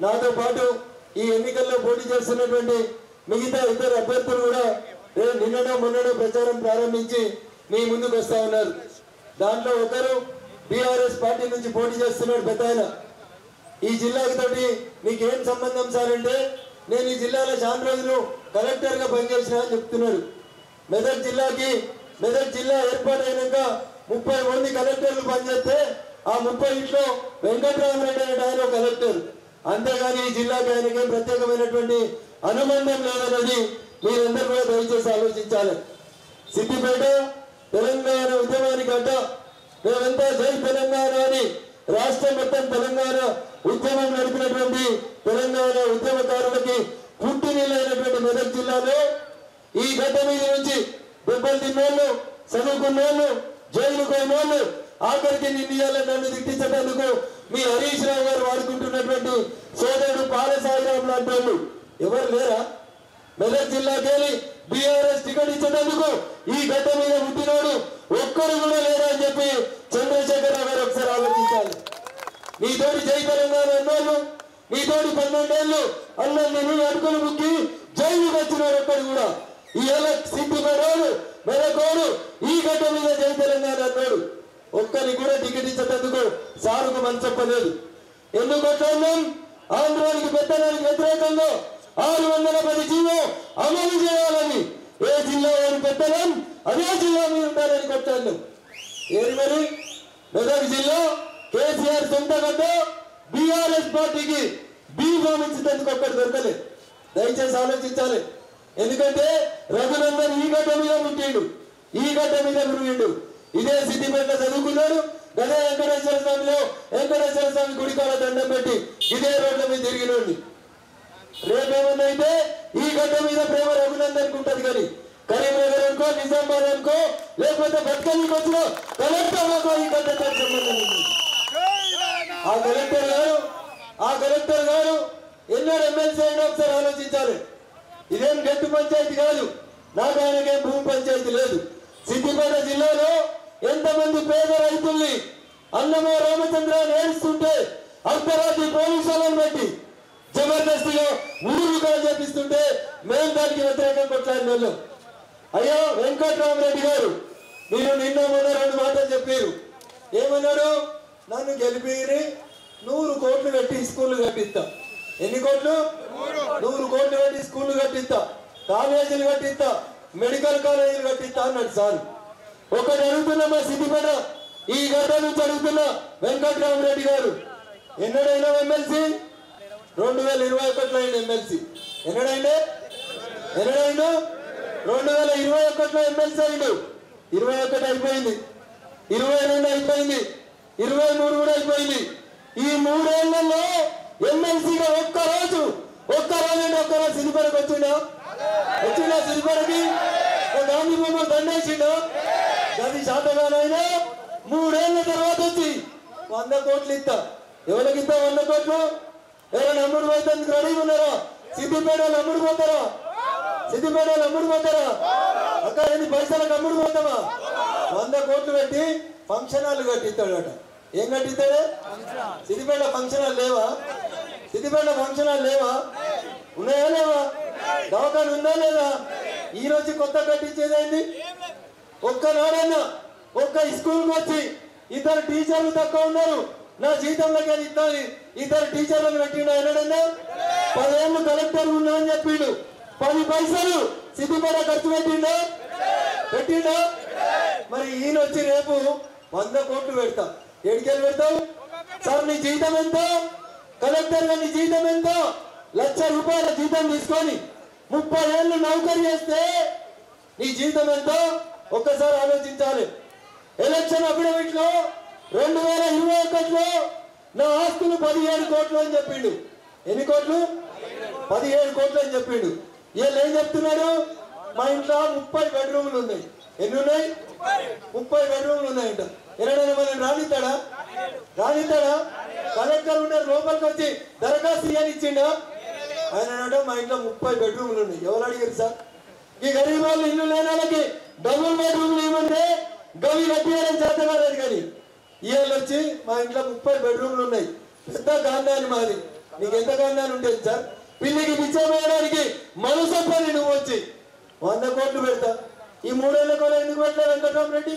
నాతో పాటు ఈ ఎన్నికల్లో పోటీ చేస్తున్నటువంటి మిగతా ఇతర అభ్యర్థులు కూడా నిన్ననో మొన్ననో ప్రచారం ప్రారంభించి మీ ముందుకు వస్తా ఉన్నారు. దాంట్లో ఒకరు బీఆర్ఎస్ పార్టీ నుంచి పోటీ చేస్తున్నాడు పెద్ద ఆయన. ఈ జిల్లాకి తోటి నీకేం సంబంధం సార్ అంటే, నేను ఈ జిల్లాలో చాలా రోజులు కలెక్టర్గా పనిచేసిన అని చెప్తున్నాడు. మెదక్ జిల్లా ఏర్పాటైనాక 30 మంది కలెక్టర్లు పనిచేస్తే ఆ 30 ఇంట్లో వెంకట్రామరెడ్డి అనే ఆయన కలెక్టర్. అంతేగాని ఈ జిల్లాకి ఆయనకేం ప్రత్యేకమైనటువంటి అనుబంధం లేదన్నది మీరందరూ కూడా దయచేసి ఆలోచించాలి. సిద్దిపేట తెలంగాణ ఉద్యమానికి అడ్డ, మేమంతా జై తెలంగాణ అని రాష్ట్రం మొత్తం తెలంగాణ ఉద్యమం నడిపినటువంటి తెలంగాణ ఉద్యమకారులకి పుట్టినీళ్ళైనటువంటి మెదక్ జిల్లాలో ఈ గడ్డ మీద నుంచి దెబ్బలు తిన్నోళ్ళు, చదువుకున్నోళ్ళు, జైలుకు పోయినోళ్ళు, ఆఖరికి నిండియాలని నన్ను తిట్టించేందుకు మీ హరీష్ రావు గారు వాడుకుంటున్నటువంటి సోదరుడు పాలసాయిరావు లాంటి వాళ్ళు ఎవరు లేరా? మెదక్ జిల్లాకెళ్ళి బీఆర్ఎస్ టికెట్ ఇచ్చేందుకు ఈ గడ్డ మీద పుట్టినోడు ఒక్కరు కూడా లేరా అని చెప్పి చంద్రశేఖరరావు గారు ఒకసారి ఆలోచించాలి. నీతోటి జై తెలంగాణ అన్నోళ్ళు, నీతోటి 12 ఏళ్ళు అన్నీ అడుగులు ముక్కి జైలుకి వచ్చినాడు ఒక్కడు కూడా. ఇవాళ సిద్దిపేటోడు మెదకోడు ఈ గడ్డ మీద జై తెలంగాణ అన్నాడు. ఒక్కరికి కూడా టికెట్ ఇచ్చేందుకు సారుకు మనసు చెప్పలేదు. ఎందుకు కొట్లాడినాం? ఆంధ్రానికి పెత్తనానికి వ్యతిరేకంగా 610 జీవో అమలు చేయాలని, ఏ జిల్లా వారి పెత్తనం అదే జిల్లా మీద ఉండాలని కొట్లాడినాం. ఏది మరి? మెదక్ జిల్లా కేసీఆర్ సొంత గడ్డ, బీఆర్ఎస్ పార్టీకి బీఫామ్ ఇచ్చేందుకు ఒక్కటి దొరకలేదు. దయచేసి ఆలోచించాలి. ఎందుకంటే రఘునందన్ ఈ గడ్డ మీద పుట్టిండు, ఈ గడ్డ మీద పెరిగిండు. ఇదే సిద్దిపేట చదువుకున్నాడు. గదే వెంకటేశ్వర స్వామి గుడికాల దండం పెట్టి ఇదే రోడ్ల మీద తిరిగినోండి. రేపేమన్నా అయితే ఈ గడ్డ మీద ప్రేమ రఘునందన్ ఉంటుంది. కానీ కరీంనగర్ అనుకో, నిజామాబాద్ అనుకో, లేకపోతే బతుకల్లికి వచ్చిన కలెక్టర్ ఈ గడ్డతో సంబంధం ఉంది. ఆ కలెక్టర్ గారు ఎన్నో ఎమ్మెల్సీ అయినా ఒకసారి ఆలోచించాలి. ఇదేం గట్టు పంచాయతీ కాదు, నాకు ఆయనకేం భూమి పంచాయతీ లేదు. సిద్దిపేట జిల్లాలో ఎంతమంది పేద రైతుల్ని అన్నమో రామచంద్ర నేర్చుకుంటే అర్ధరాత్రి పోలీసులను బట్టి జబర్దస్తిగా ఊరుగా చేపిస్తుంటే మేము దానికి వ్యతిరేకంగా కొట్లాడిన వాళ్ళం. అయ్యో వెంకట్రామరెడ్డి గారు, మీరు నిన్న మొన్న 2 మాటలు చెప్పారు. ఏమన్నాడు? నన్ను గెలిపిరి 100 కోట్లు పెట్టి స్కూళ్ళు కట్టిస్తా. ఎన్ని కోట్లు? 100 కోట్లు పెట్టి స్కూళ్ళు కట్టిస్తా, కాలేజీలు కట్టిస్తా, మెడికల్ కాలేజీలు కట్టిస్తా అన్నాడు సార్. ఒకటి అడుగుతున్నా, మా సిద్దిపేట ఈ గడ్డ నుంచి అడుగుతున్నా, వెంకట్రామరెడ్డి గారు ఎన్నడైనా ఎమ్మెల్సీ? 2021లో అయిన ఎమ్మెల్సీ. ఎన్నడైండు? 2021లో ఎమ్మెల్సీ అయిండు. 21 అయిపోయింది, 22 అయిపోయింది, 23 కూడా అయిపోయింది. ఈ 3 ఏళ్లలో ఎమ్మెల్సీగా ఒక్కరోజు సిద్దిపేటకు వచ్చిండా? సిద్దిపేటకి గాంధీ బొమ్మ దండేసిండు. గది శాతగానైనా 3 ఏళ్ల తర్వాత వచ్చి 100 కోట్లు ఇస్తా. ఎవరికి ఇస్తా 100 కోట్లు? ఎవరైనా అమ్ముడు పోయేందుకు రెడీగా ఉన్నారా? సిద్దిపేట అమ్ముడు పోతారా? అక్క ఎన్ని పైసలకు అమ్ముడు పోతామా? 100 కోట్లు పెట్టి ఫంక్షన్ హాల్ కట్టిస్తాడట. ఏం కట్టిస్తాడు? సిద్దిపేట ఫంక్షన్ హాల్ లేవా? ఉన్నాయా లేవా? దవాఖాన ఉందా లేదా? ఈ రోజు కొత్త కట్టించేదేంది? ఒక్కనాడన్నా ఒక్క స్కూల్కి వచ్చి 2 టీచర్లు తక్కువ ఉన్నారు, నా జీతంలోకి ఇస్తాను 2 టీచర్లను పెట్టిండు. ఎన్నడన్నా 10 ఏళ్ళు కలెక్టర్ ఉన్నా అని చెప్పిండు. 10 పైసలు సిద్దిపేట ఖర్చు పెట్టిండా? మరి ఈయన వచ్చి రేపు 100 కోట్లు పెడతా. ఏడికెళ్ళి పెడతావు సార్? నీ జీతం ఎంత? కలెక్టర్ గా నీ జీతం ఎంత? 1,00,000 రూపాయల జీతం తీసుకొని 30 ఏళ్ళు నౌకరీ చేస్తే నీ జీతం ఎంత? ఒక్కసారి ఆలోచించాలి. ఎలక్షన్ అఫిడవిట్ లో 2021లో నా ఆస్తులు 17 కోట్లు అని చెప్పిండు. ఎన్ని కోట్లు? 17 కోట్లు అని చెప్పిండు. వీళ్ళు ఏం చెప్తున్నాడు? మా ఇంట్లో 30 బెడ్రూమ్లు ఉన్నాయి. ఎన్ని ఉన్నాయి? 30 బెడ్రూమ్లు ఉన్నాయంట. ఎన్నడైనా మనం రానిస్తాడా? కలెక్టర్ ఉండే లోపలికి వచ్చి దరఖాస్తు ఇయ్యని ఇచ్చిండా? ఆయన మా ఇంట్లో 30 బెడ్రూమ్లు ఉన్నాయి. ఎవరు అడిగారు సార్? ఈ గరీబ్ వాళ్ళు ఇల్లు లేని వాళ్ళకి డబుల్ బెడ్రూమ్లు ఇవ్వండి, గవి కట్టియాలని చేతగాలేదు. కానీ ఇవాళ వచ్చి మా ఇంట్లో 30 బెడ్రూమ్లు ఉన్నాయి, పెద్ద గాంధాని మాది, నీకు ఎంతకన్నా ఉండేది సార్. పిల్లికి పిచ్చమేయడానికి మనసు పని నువ్వు వచ్చి 100 కోట్లు పెడతా. ఈ 3 ఏళ్ళ కూడా ఎందుకు పెట్టలే వెంకటరామరెడ్డి?